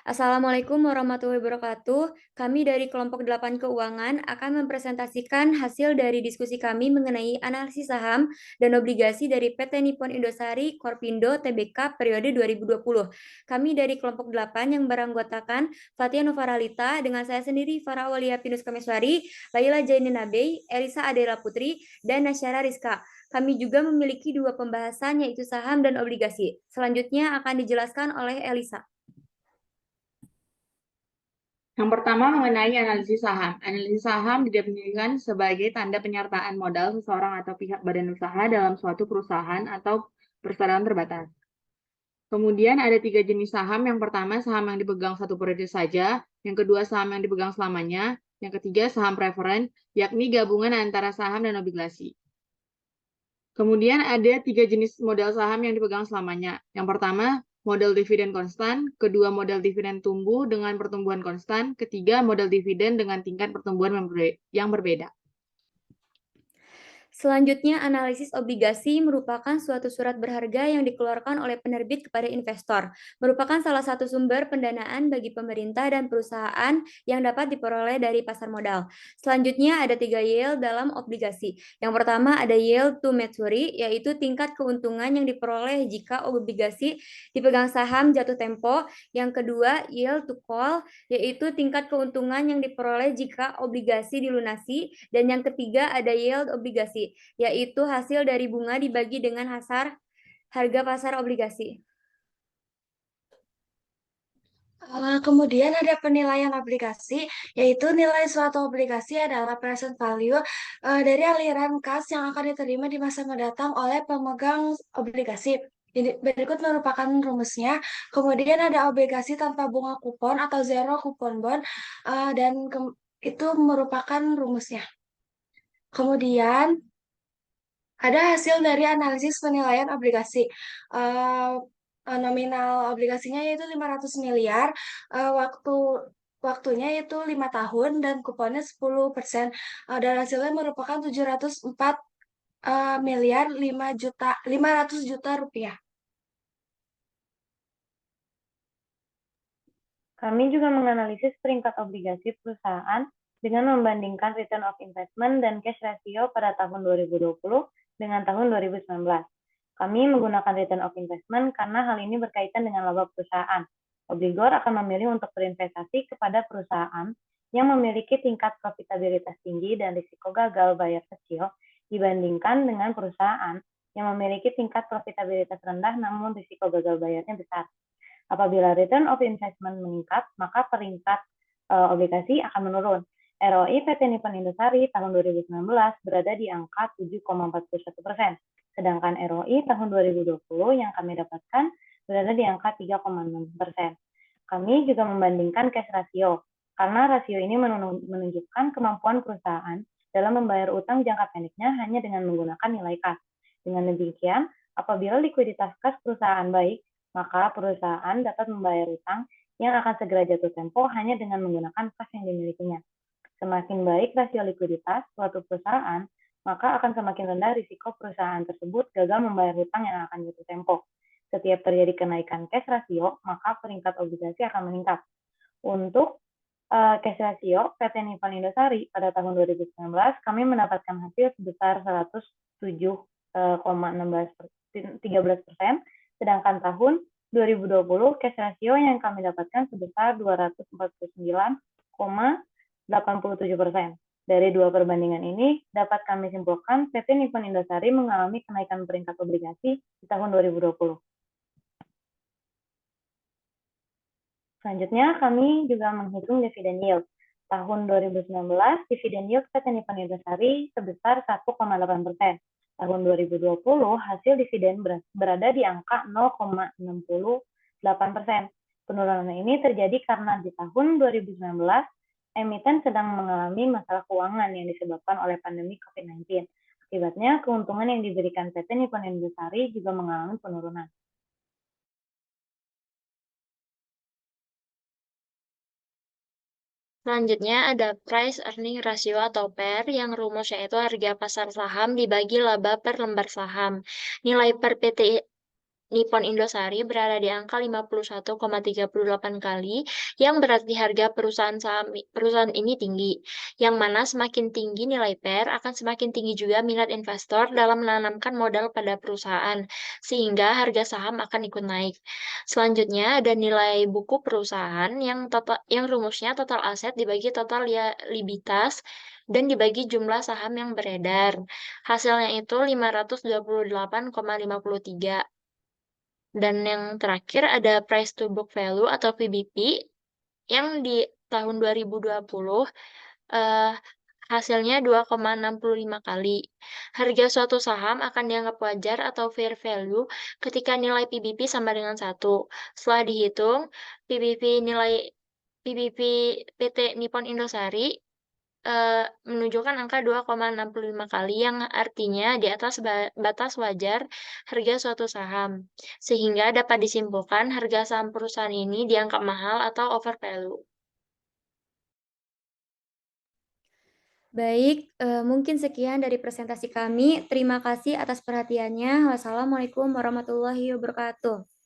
Assalamualaikum warahmatullahi wabarakatuh. Kami dari kelompok 8 keuangan akan mempresentasikan hasil dari diskusi kami mengenai analisis saham dan obligasi dari PT Nippon Indosari Korpindo Tbk periode 2020. Kami dari kelompok 8 yang beranggotakan Fatia Novaralita dengan saya sendiri Farah Aulia Pinus Kameswari, Laila Jaininabe, Elisa Adela Putri, dan Nasyara Rizka. Kami juga memiliki dua pembahasan yaitu saham dan obligasi. Selanjutnya akan dijelaskan oleh Elisa. Yang pertama mengenai analisis saham. Analisis saham didefinisikan sebagai tanda penyertaan modal seseorang atau pihak badan usaha dalam suatu perusahaan atau perseroan terbatas. Kemudian ada tiga jenis saham. Yang pertama saham yang dipegang satu periode saja. Yang kedua saham yang dipegang selamanya. Yang ketiga saham preferen, yakni gabungan antara saham dan obligasi. Kemudian ada tiga jenis modal saham yang dipegang selamanya. Yang pertama, modal dividen konstan, kedua modal dividen tumbuh dengan pertumbuhan konstan, ketiga modal dividen dengan tingkat pertumbuhan yang berbeda. Selanjutnya, analisis obligasi merupakan suatu surat berharga yang dikeluarkan oleh penerbit kepada investor, merupakan salah satu sumber pendanaan bagi pemerintah dan perusahaan yang dapat diperoleh dari pasar modal. Selanjutnya, ada tiga yield dalam obligasi. Yang pertama ada yield to maturity, yaitu tingkat keuntungan yang diperoleh jika obligasi dipegang saham jatuh tempo. Yang kedua, yield to call, yaitu tingkat keuntungan yang diperoleh jika obligasi dilunasi. Dan yang ketiga ada yield obligasi, yaitu hasil dari bunga dibagi dengan harga pasar obligasi. Kemudian ada penilaian obligasi, yaitu nilai suatu obligasi adalah present value dari aliran kas yang akan diterima di masa mendatang oleh pemegang obligasi. Ini berikut merupakan rumusnya. Kemudian ada obligasi tanpa bunga kupon atau zero coupon bond, dan itu merupakan rumusnya. Kemudian ada hasil dari analisis penilaian obligasi. Eh, Nominal obligasinya yaitu 500 miliar, waktunya yaitu 5 tahun dan kuponnya 10%. Dan hasilnya merupakan 704 miliar 500 juta rupiah. Kami juga menganalisis peringkat obligasi perusahaan dengan membandingkan return of investment dan cash ratio pada tahun 2020 dengan tahun 2019. Kami menggunakan return of investment karena hal ini berkaitan dengan laba perusahaan. Obligor akan memilih untuk berinvestasi kepada perusahaan yang memiliki tingkat profitabilitas tinggi dan risiko gagal bayar kecil dibandingkan dengan perusahaan yang memiliki tingkat profitabilitas rendah namun risiko gagal bayarnya besar. Apabila return of investment meningkat, maka peringkat obligasi akan menurun. ROI PT Nippon Indosari tahun 2019 berada di angka 7,41%, sedangkan ROI tahun 2020 yang kami dapatkan berada di angka 3,6%. Kami juga membandingkan cash ratio, karena rasio ini menunjukkan kemampuan perusahaan dalam membayar utang jangka pendeknya hanya dengan menggunakan nilai kas. Dengan demikian, apabila likuiditas kas perusahaan baik, maka perusahaan dapat membayar utang yang akan segera jatuh tempo hanya dengan menggunakan kas yang dimilikinya. Semakin baik rasio likuiditas suatu perusahaan, maka akan semakin rendah risiko perusahaan tersebut gagal membayar hutang yang akan jatuh tempo. Setiap terjadi kenaikan cash ratio, maka peringkat obligasi akan meningkat. Untuk cash ratio PT Nippon Indosari pada tahun 2019, kami mendapatkan hasil sebesar 107,13%, sedangkan tahun 2020 cash ratio yang kami dapatkan sebesar 249,87%. Dari dua perbandingan ini, dapat kami simpulkan PT Nippon Indosari mengalami kenaikan peringkat obligasi di tahun 2020. Selanjutnya, kami juga menghitung dividen yield. Tahun 2019, dividen yield PT Nippon Indosari sebesar 1,8%. Tahun 2020, hasil dividen berada di angka 0,68%. Penurunan ini terjadi karena di tahun 2019, emiten sedang mengalami masalah keuangan yang disebabkan oleh pandemi COVID-19. Akibatnya, keuntungan yang diberikan PT Nippon Indosari juga mengalami penurunan. Selanjutnya ada price earning ratio atau PER yang rumusnya itu harga pasar saham dibagi laba per lembar saham. Nilai per PT Nippon Indosari berada di angka 51,38 kali, yang berarti harga perusahaan ini tinggi. Yang mana semakin tinggi nilai PER, akan semakin tinggi juga minat investor dalam menanamkan modal pada perusahaan, sehingga harga saham akan ikut naik. Selanjutnya ada nilai buku perusahaan yang rumusnya total aset dibagi total liabilitas dan dibagi jumlah saham yang beredar. Hasilnya itu 528,53. Dan yang terakhir ada price to book value atau PBP yang di tahun 2020 eh, hasilnya 2,65 kali. Harga suatu saham akan dianggap wajar atau fair value ketika nilai PBP sama dengan 1. Setelah dihitung, PBP PT Nippon Indosari menunjukkan angka 2,65 kali yang artinya di atas batas wajar harga suatu saham. Sehingga dapat disimpulkan harga saham perusahaan ini dianggap mahal atau overvalue. Baik, mungkin sekian dari presentasi kami. Terima kasih atas perhatiannya. Wassalamualaikum warahmatullahi wabarakatuh.